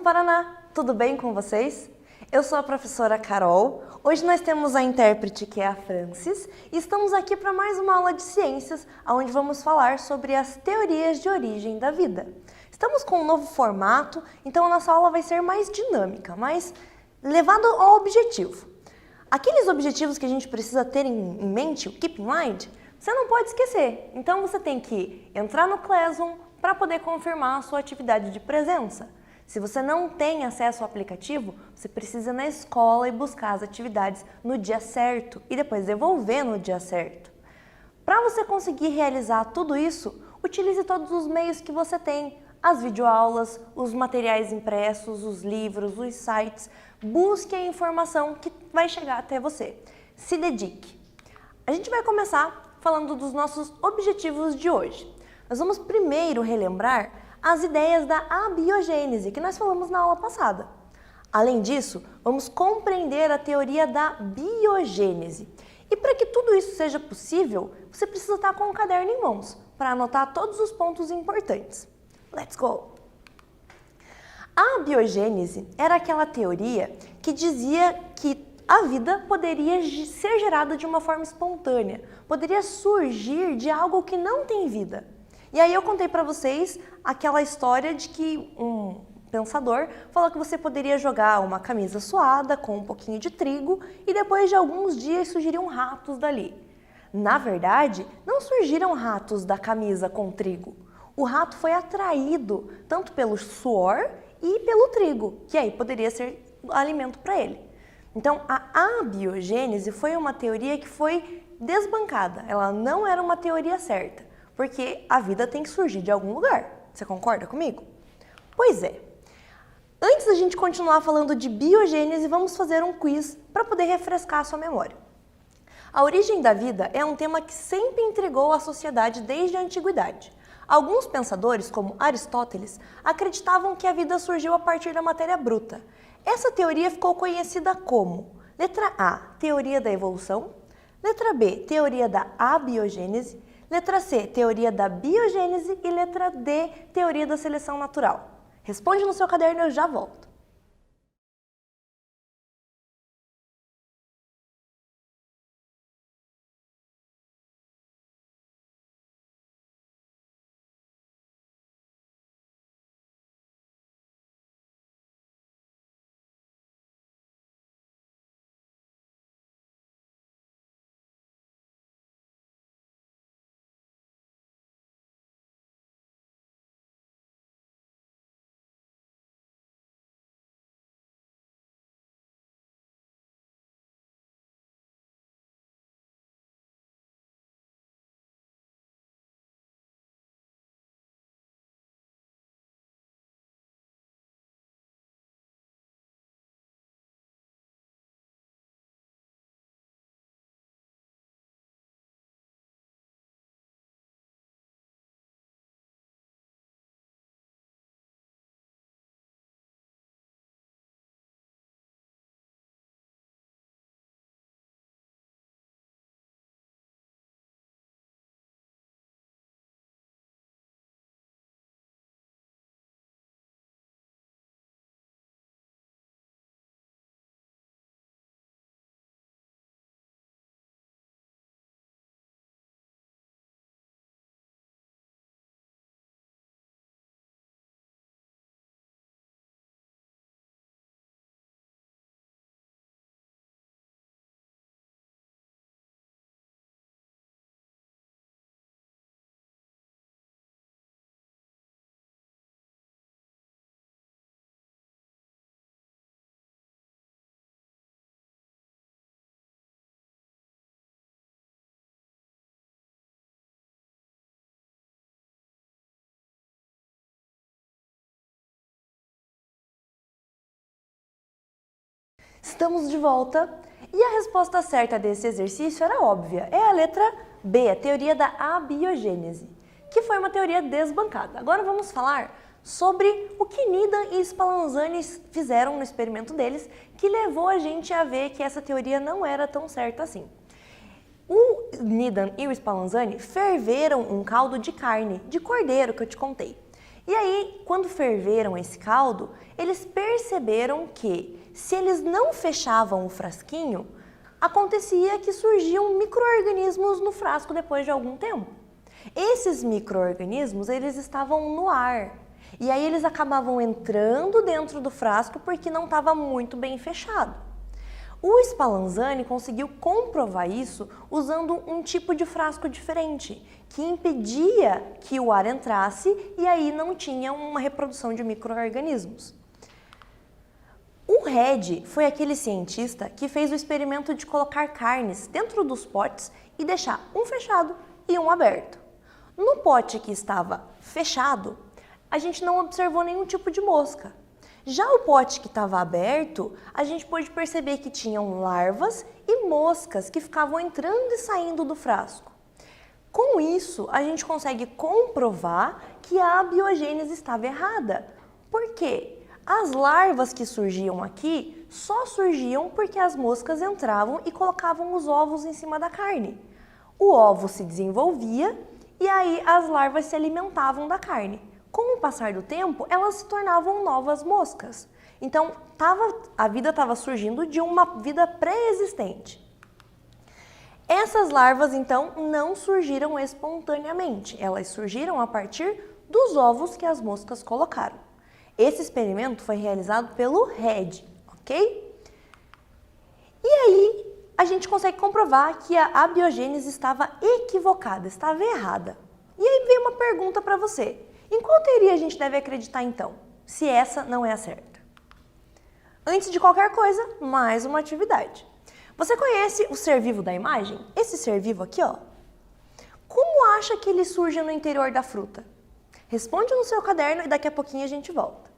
Paraná! Tudo bem com vocês? Eu sou a professora Carol. Hoje nós temos a intérprete, que é a Francis, e estamos aqui para mais uma aula de ciências, onde vamos falar sobre as teorias de origem da vida. Estamos com um novo formato, então a nossa aula vai ser mais dinâmica, mais levada ao objetivo. Aqueles objetivos que a gente precisa ter em mente, o keep in mind, você não pode esquecer. Então você tem que entrar no Classroom para poder confirmar a sua atividade de presença. Se você não tem acesso ao aplicativo, você precisa ir na escola e buscar as atividades no dia certo e depois devolver no dia certo. Para você conseguir realizar tudo isso, utilize todos os meios que você tem, as videoaulas, os materiais impressos, os livros, os sites. Busque a informação que vai chegar até você. Se dedique. A gente vai começar falando dos nossos objetivos de hoje. Nós vamos primeiro relembrar as ideias da abiogênese, que nós falamos na aula passada. Além disso, vamos compreender a teoria da biogênese. E para que tudo isso seja possível, você precisa estar com um caderno em mãos, para anotar todos os pontos importantes. Let's go! A abiogênese era aquela teoria que dizia que a vida poderia ser gerada de uma forma espontânea, poderia surgir de algo que não tem vida. E aí eu contei para vocês aquela história de que um pensador falou que você poderia jogar uma camisa suada com um pouquinho de trigo e depois de alguns dias surgiriam ratos dali. Na verdade, não surgiram ratos da camisa com trigo. O rato foi atraído tanto pelo suor e pelo trigo, que aí poderia ser alimento para ele. Então, a abiogênese foi uma teoria que foi desbancada, ela não era uma teoria certa, porque a vida tem que surgir de algum lugar. Você concorda comigo? Pois é. Antes da gente continuar falando de biogênese, vamos fazer um quiz para poder refrescar a sua memória. A origem da vida é um tema que sempre intrigou a sociedade desde a antiguidade. Alguns pensadores, como Aristóteles, acreditavam que a vida surgiu a partir da matéria bruta. Essa teoria ficou conhecida como letra A, teoria da evolução, letra B, teoria da abiogênese, letra C, teoria da biogênese e letra D, teoria da seleção natural. Responde no seu caderno e eu já volto. Estamos de volta e a resposta certa desse exercício era óbvia, é a letra B, a teoria da abiogênese, que foi uma teoria desbancada. Agora vamos falar sobre o que Needham e Spallanzani fizeram no experimento deles, que levou a gente a ver que essa teoria não era tão certa assim. O Needham e o Spallanzani ferveram um caldo de carne, de cordeiro que eu te contei. E aí, quando ferveram esse caldo, eles perceberam que, se eles não fechavam o frasquinho, acontecia que surgiam micro-organismos no frasco depois de algum tempo. Esses micro-organismos, eles estavam no ar. E aí eles acabavam entrando dentro do frasco porque não estava muito bem fechado. O Spallanzani conseguiu comprovar isso usando um tipo de frasco diferente, que impedia que o ar entrasse e aí não tinha uma reprodução de micro-organismos. O Redi foi aquele cientista que fez o experimento de colocar carnes dentro dos potes e deixar um fechado e um aberto. No pote que estava fechado, a gente não observou nenhum tipo de mosca. Já o pote que estava aberto, a gente pôde perceber que tinham larvas e moscas que ficavam entrando e saindo do frasco. Com isso, a gente consegue comprovar que a abiogênese estava errada. Por quê? As larvas que surgiam aqui só surgiam porque as moscas entravam e colocavam os ovos em cima da carne. O ovo se desenvolvia e aí as larvas se alimentavam da carne. Com o passar do tempo, elas se tornavam novas moscas. Então, a vida estava surgindo de uma vida pré-existente. Essas larvas, então, não surgiram espontaneamente. Elas surgiram a partir dos ovos que as moscas colocaram. Esse experimento foi realizado pelo Redi, ok? E aí, a gente consegue comprovar que a abiogênese estava equivocada, estava errada. E aí vem uma pergunta para você. Em qual teoria a gente deve acreditar então, se essa não é a certa? Antes de qualquer coisa, mais uma atividade. Você conhece o ser vivo da imagem? Esse ser vivo aqui, ó. Como acha que ele surge no interior da fruta? Responde no seu caderno e daqui a pouquinho a gente volta.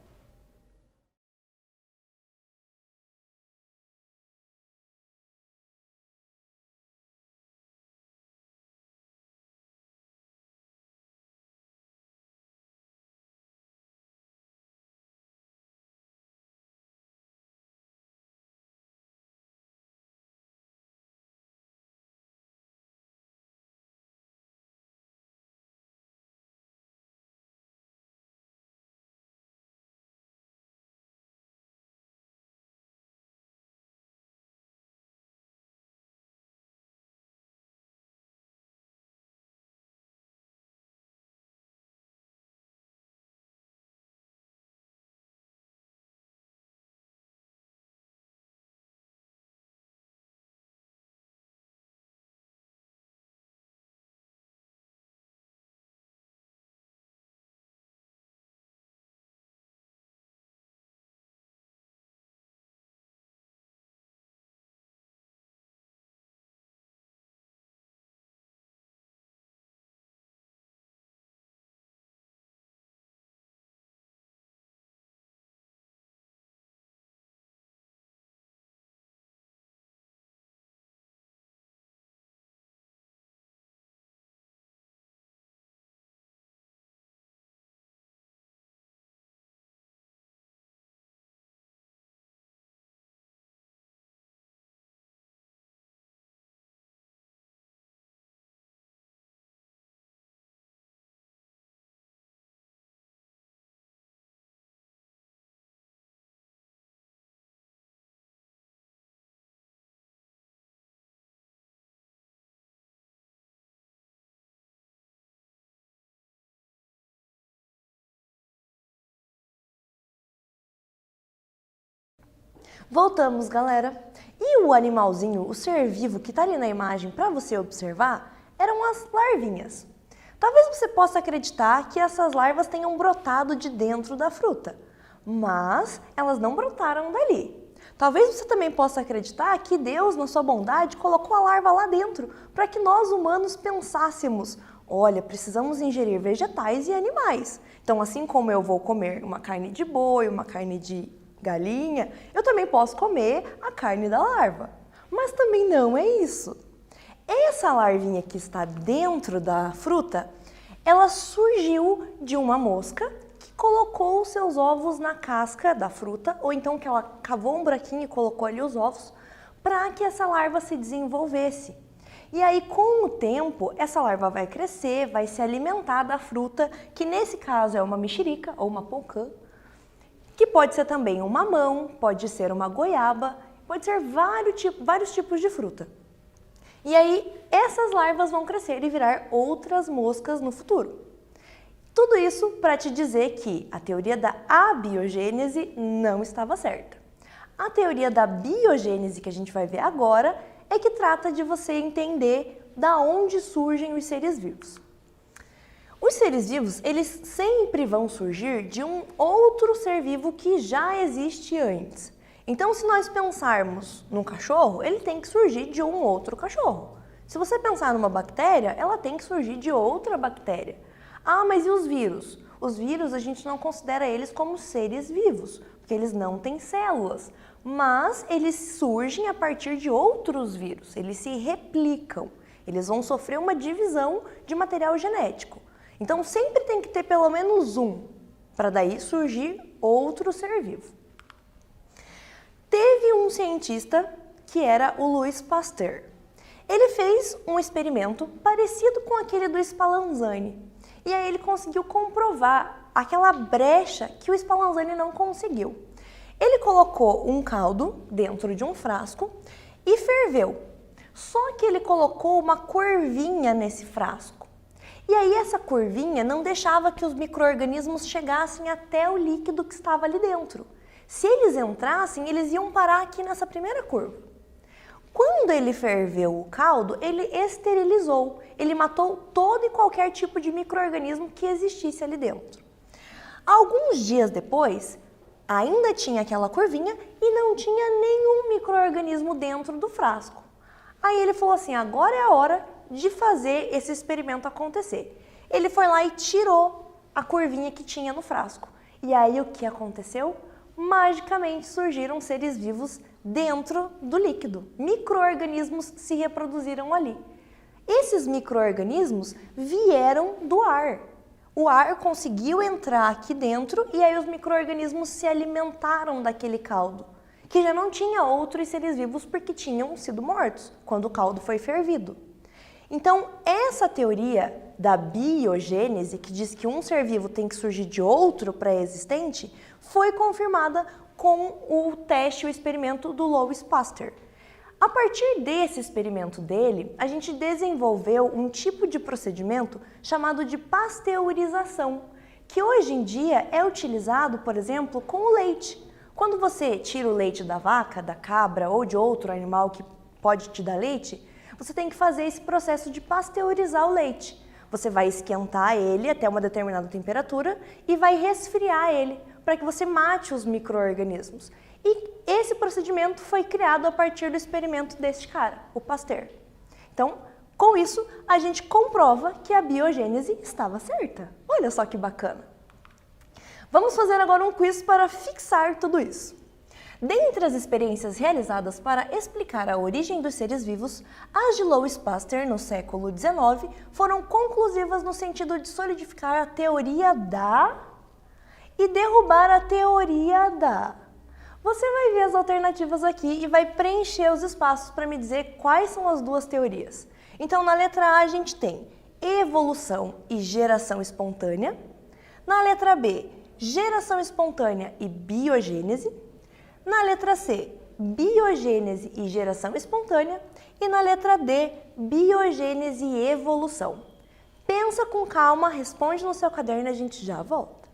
Voltamos, galera. E o animalzinho, o ser vivo que está ali na imagem para você observar, eram as larvinhas. Talvez você possa acreditar que essas larvas tenham brotado de dentro da fruta, mas elas não brotaram dali. Talvez você também possa acreditar que Deus, na sua bondade, colocou a larva lá dentro para que nós humanos pensássemos: olha, precisamos ingerir vegetais e animais. Então, assim como eu vou comer uma carne de boi, uma carne de galinha, eu também posso comer a carne da larva. Mas também não é isso. Essa larvinha que está dentro da fruta, ela surgiu de uma mosca que colocou os seus ovos na casca da fruta, ou então que ela cavou um buraquinho e colocou ali os ovos, para que essa larva se desenvolvesse. E aí, com o tempo, essa larva vai crescer, vai se alimentar da fruta, que nesse caso é uma mexerica ou uma pocã, que pode ser também um mamão, pode ser uma goiaba, pode ser vários tipos de fruta. E aí, essas larvas vão crescer e virar outras moscas no futuro. Tudo isso para te dizer que a teoria da abiogênese não estava certa. A teoria da biogênese que a gente vai ver agora é que trata de você entender da onde surgem os seres vivos. Os seres vivos, eles sempre vão surgir de um outro ser vivo que já existe antes. Então, se nós pensarmos num cachorro, ele tem que surgir de um outro cachorro. Se você pensar numa bactéria, ela tem que surgir de outra bactéria. Ah, mas e os vírus? Os vírus a gente não considera eles como seres vivos, porque eles não têm células. Mas eles surgem a partir de outros vírus, eles se replicam. Eles vão sofrer uma divisão de material genético. Então, sempre tem que ter pelo menos um, para daí surgir outro ser vivo. Teve um cientista que era o Louis Pasteur. Ele fez um experimento parecido com aquele do Spallanzani. E aí ele conseguiu comprovar aquela brecha que o Spallanzani não conseguiu. Ele colocou um caldo dentro de um frasco e ferveu. Só que ele colocou uma curvinha nesse frasco. E aí essa curvinha não deixava que os micro-organismos chegassem até o líquido que estava ali dentro. Se eles entrassem, eles iam parar aqui nessa primeira curva. Quando ele ferveu o caldo, ele esterilizou. Ele matou todo e qualquer tipo de micro-organismo que existisse ali dentro. Alguns dias depois, ainda tinha aquela curvinha e não tinha nenhum micro-organismo dentro do frasco. Aí ele falou assim, agora é a hora de fazer esse experimento acontecer. Ele foi lá e tirou a curvinha que tinha no frasco. E aí o que aconteceu? Magicamente surgiram seres vivos dentro do líquido. Micro-organismos se reproduziram ali. Esses micro-organismos vieram do ar. O ar conseguiu entrar aqui dentro e aí os micro-organismos se alimentaram daquele caldo, que já não tinha outros seres vivos porque tinham sido mortos quando o caldo foi fervido. Então, essa teoria da biogênese, que diz que um ser vivo tem que surgir de outro pré-existente, foi confirmada com o teste, o experimento do Louis Pasteur. A partir desse experimento dele, a gente desenvolveu um tipo de procedimento chamado de pasteurização, que hoje em dia é utilizado, por exemplo, com o leite. Quando você tira o leite da vaca, da cabra ou de outro animal que pode te dar leite, você tem que fazer esse processo de pasteurizar o leite. Você vai esquentar ele até uma determinada temperatura e vai resfriar ele para que você mate os micro-organismos. E esse procedimento foi criado a partir do experimento deste cara, o Pasteur. Então, com isso, a gente comprova que a biogênese estava certa. Olha só que bacana! Vamos fazer agora um quiz para fixar tudo isso. Dentre as experiências realizadas para explicar a origem dos seres vivos, as de Louis Pasteur no século XIX foram conclusivas no sentido de solidificar a teoria da e derrubar a teoria da. Você vai ver as alternativas aqui e vai preencher os espaços para me dizer quais são as duas teorias. Então, na letra A a gente tem evolução e geração espontânea. Na letra B, geração espontânea e biogênese. Na letra C, biogênese e geração espontânea. E na letra D, biogênese e evolução. Pensa com calma, responde no seu caderno e a gente já volta.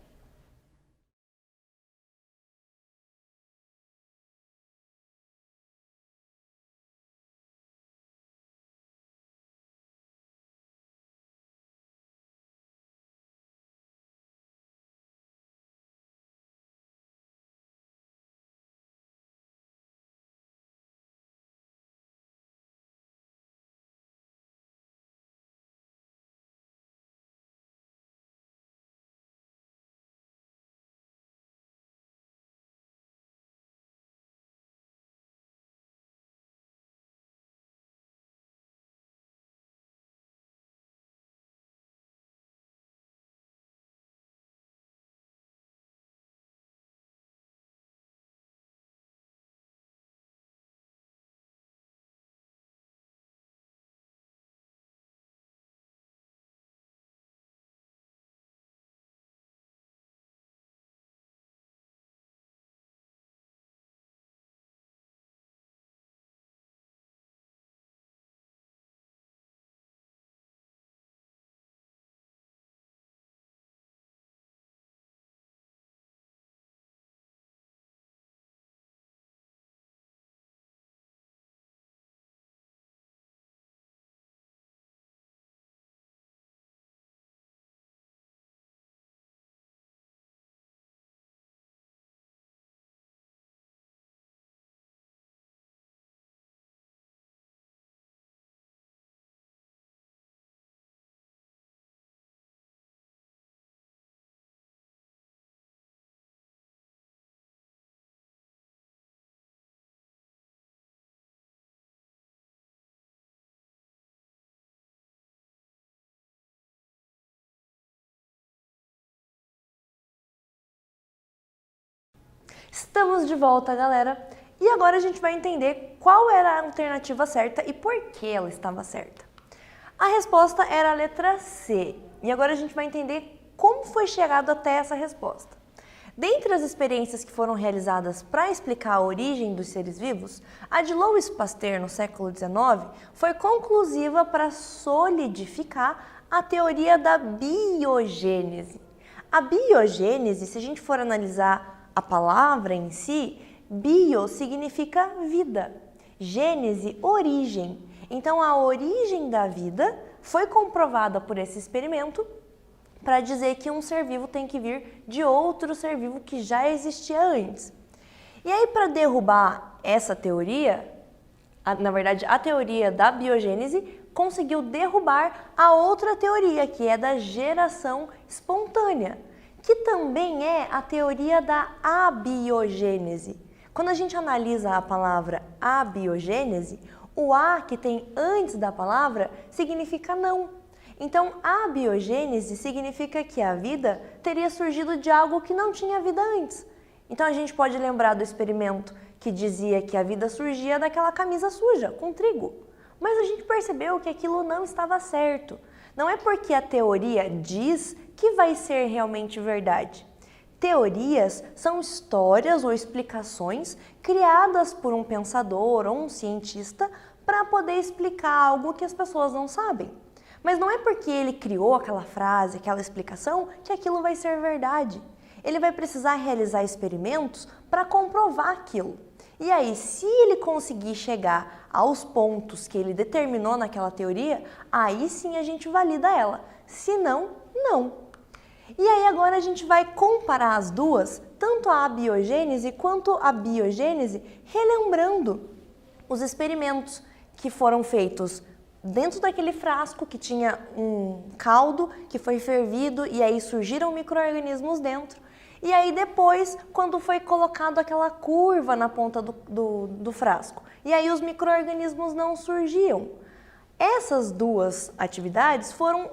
Estamos de volta, galera! E agora a gente vai entender qual era a alternativa certa e por que ela estava certa. A resposta era a letra C, e agora a gente vai entender como foi chegado até essa resposta. Dentre as experiências que foram realizadas para explicar a origem dos seres vivos, a de Louis Pasteur no século XIX foi conclusiva para solidificar a teoria da biogênese. A biogênese, se a gente for analisar a palavra em si, bio significa vida, gênese, origem. Então, a origem da vida foi comprovada por esse experimento para dizer que um ser vivo tem que vir de outro ser vivo que já existia antes. E aí, para derrubar essa teoria, na verdade, a teoria da biogênese conseguiu derrubar a outra teoria, que é da geração espontânea, que também é a teoria da abiogênese. Quando a gente analisa a palavra abiogênese, o A que tem antes da palavra significa não. Então, a biogênese significa que a vida teria surgido de algo que não tinha vida antes. Então, a gente pode lembrar do experimento que dizia que a vida surgia daquela camisa suja, com trigo. Mas a gente percebeu que aquilo não estava certo. Não é porque a teoria diz que vai ser realmente verdade. Teorias são histórias ou explicações criadas por um pensador ou um cientista para poder explicar algo que as pessoas não sabem. Mas não é porque ele criou aquela frase, aquela explicação, que aquilo vai ser verdade. Ele vai precisar realizar experimentos para comprovar aquilo. E aí, se ele conseguir chegar aos pontos que ele determinou naquela teoria, aí sim a gente valida ela. Se não, não. E aí agora a gente vai comparar as duas, tanto a abiogênese quanto a biogênese, relembrando os experimentos que foram feitos dentro daquele frasco que tinha um caldo que foi fervido e aí surgiram micro-organismos dentro. E aí depois, quando foi colocado aquela curva na ponta do frasco, e aí os micro-organismos não surgiam. Essas duas atividades foram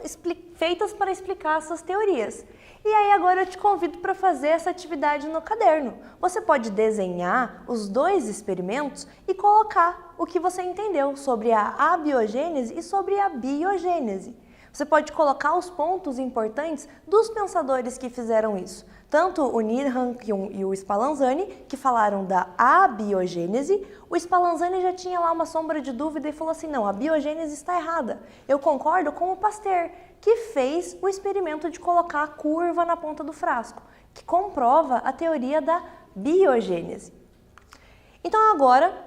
feitas para explicar essas teorias. E aí agora eu te convido para fazer essa atividade no caderno. Você pode desenhar os dois experimentos e colocar o que você entendeu sobre a abiogênese e sobre a biogênese. Você pode colocar os pontos importantes dos pensadores que fizeram isso. Tanto o Needham e o Spallanzani, que falaram da abiogênese, o Spallanzani já tinha lá uma sombra de dúvida e falou assim, não, a biogênese está errada. Eu concordo com o Pasteur, que fez o experimento de colocar a curva na ponta do frasco, que comprova a teoria da biogênese. Então agora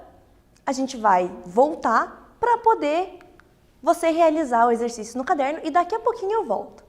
a gente vai voltar para poder você realizar o exercício no caderno e daqui a pouquinho eu volto.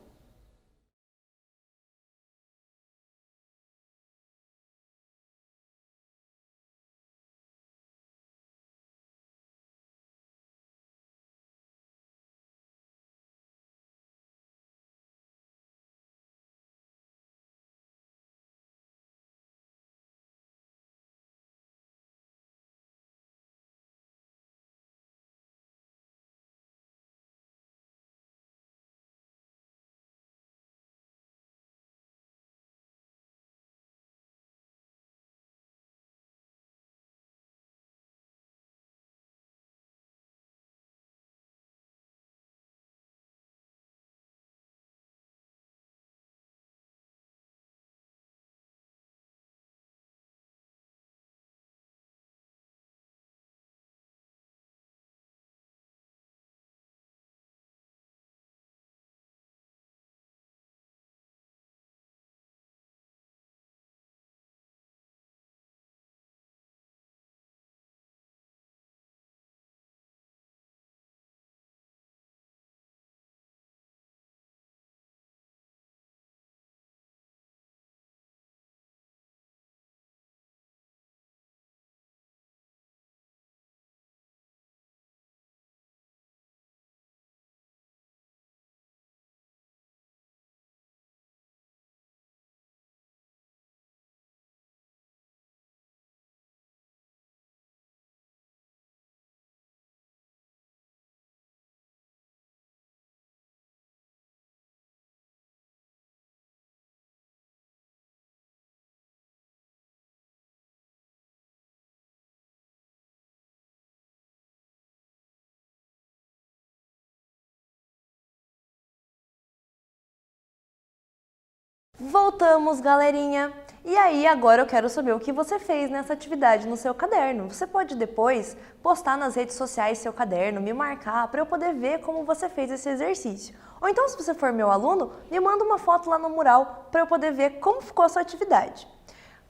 Voltamos, galerinha! E aí, agora eu quero saber o que você fez nessa atividade no seu caderno. Você pode depois postar nas redes sociais seu caderno, me marcar para eu poder ver como você fez esse exercício. Ou então, se você for meu aluno, me manda uma foto lá no mural para eu poder ver como ficou a sua atividade.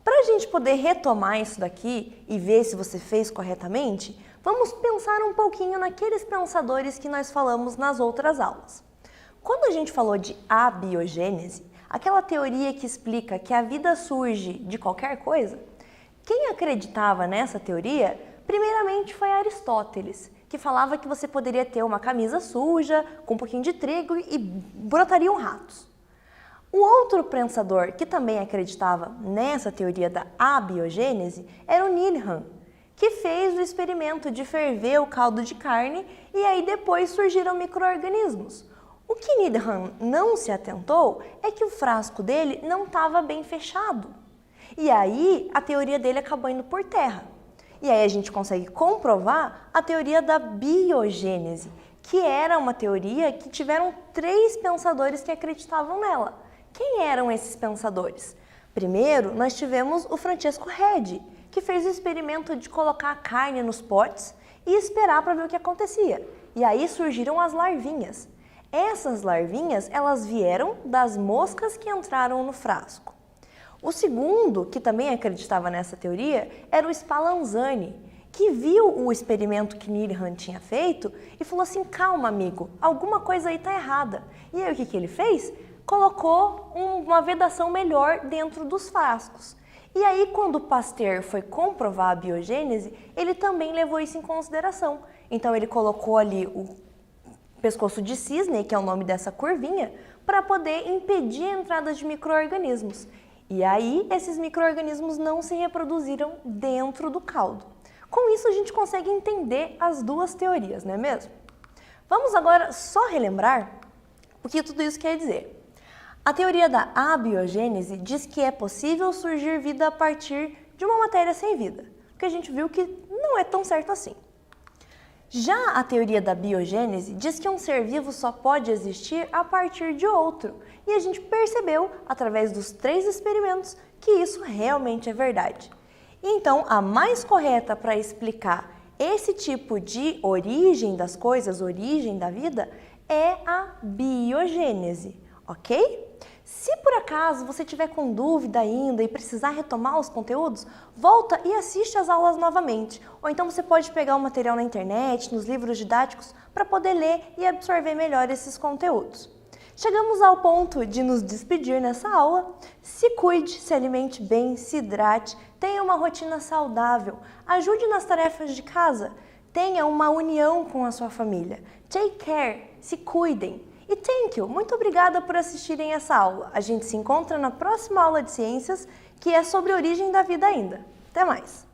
Para a gente poder retomar isso daqui e ver se você fez corretamente, vamos pensar um pouquinho naqueles pensadores que nós falamos nas outras aulas. Quando a gente falou de abiogênese, aquela teoria que explica que a vida surge de qualquer coisa, quem acreditava nessa teoria, primeiramente foi Aristóteles, que falava que você poderia ter uma camisa suja, com um pouquinho de trigo e brotariam ratos. O outro pensador que também acreditava nessa teoria da abiogênese era o Needham, que fez o experimento de ferver o caldo de carne e aí depois surgiram micro-organismos. O que Needham não se atentou é que o frasco dele não estava bem fechado. E aí a teoria dele acabou indo por terra. E aí a gente consegue comprovar a teoria da biogênese, que era uma teoria que tiveram 3 pensadores que acreditavam nela. Quem eram esses pensadores? Primeiro, nós tivemos o Francesco Redi, que fez o experimento de colocar a carne nos potes e esperar para ver o que acontecia. E aí surgiram as larvinhas. Essas larvinhas, elas vieram das moscas que entraram no frasco. O segundo, que também acreditava nessa teoria, era o Spallanzani, que viu o experimento que Needham tinha feito e falou assim, calma amigo, alguma coisa aí está errada. E aí o que ele fez? Colocou uma vedação melhor dentro dos frascos. E aí quando Pasteur foi comprovar a biogênese, ele também levou isso em consideração. Então ele colocou ali o pescoço de cisne, que é o nome dessa curvinha, para poder impedir a entrada de micro-organismos. E aí, esses micro-organismos não se reproduziram dentro do caldo. Com isso, a gente consegue entender as duas teorias, não é mesmo? Vamos agora só relembrar o que tudo isso quer dizer. A teoria da abiogênese diz que é possível surgir vida a partir de uma matéria sem vida, porque a gente viu que não é tão certo assim. Já a teoria da biogênese diz que um ser vivo só pode existir a partir de outro, e a gente percebeu, através dos 3 experimentos, que isso realmente é verdade. Então, a mais correta para explicar esse tipo de origem das coisas, origem da vida, é a biogênese, ok? Se por acaso você tiver com dúvida ainda e precisar retomar os conteúdos, volta e assiste as aulas novamente. Ou então você pode pegar o material na internet, nos livros didáticos, para poder ler e absorver melhor esses conteúdos. Chegamos ao ponto de nos despedir nessa aula. Se cuide, se alimente bem, se hidrate, tenha uma rotina saudável, ajude nas tarefas de casa, tenha uma união com a sua família. Take care, se cuidem. E thank you! Muito obrigada por assistirem essa aula. A gente se encontra na próxima aula de ciências, que é sobre a origem da vida ainda. Até mais!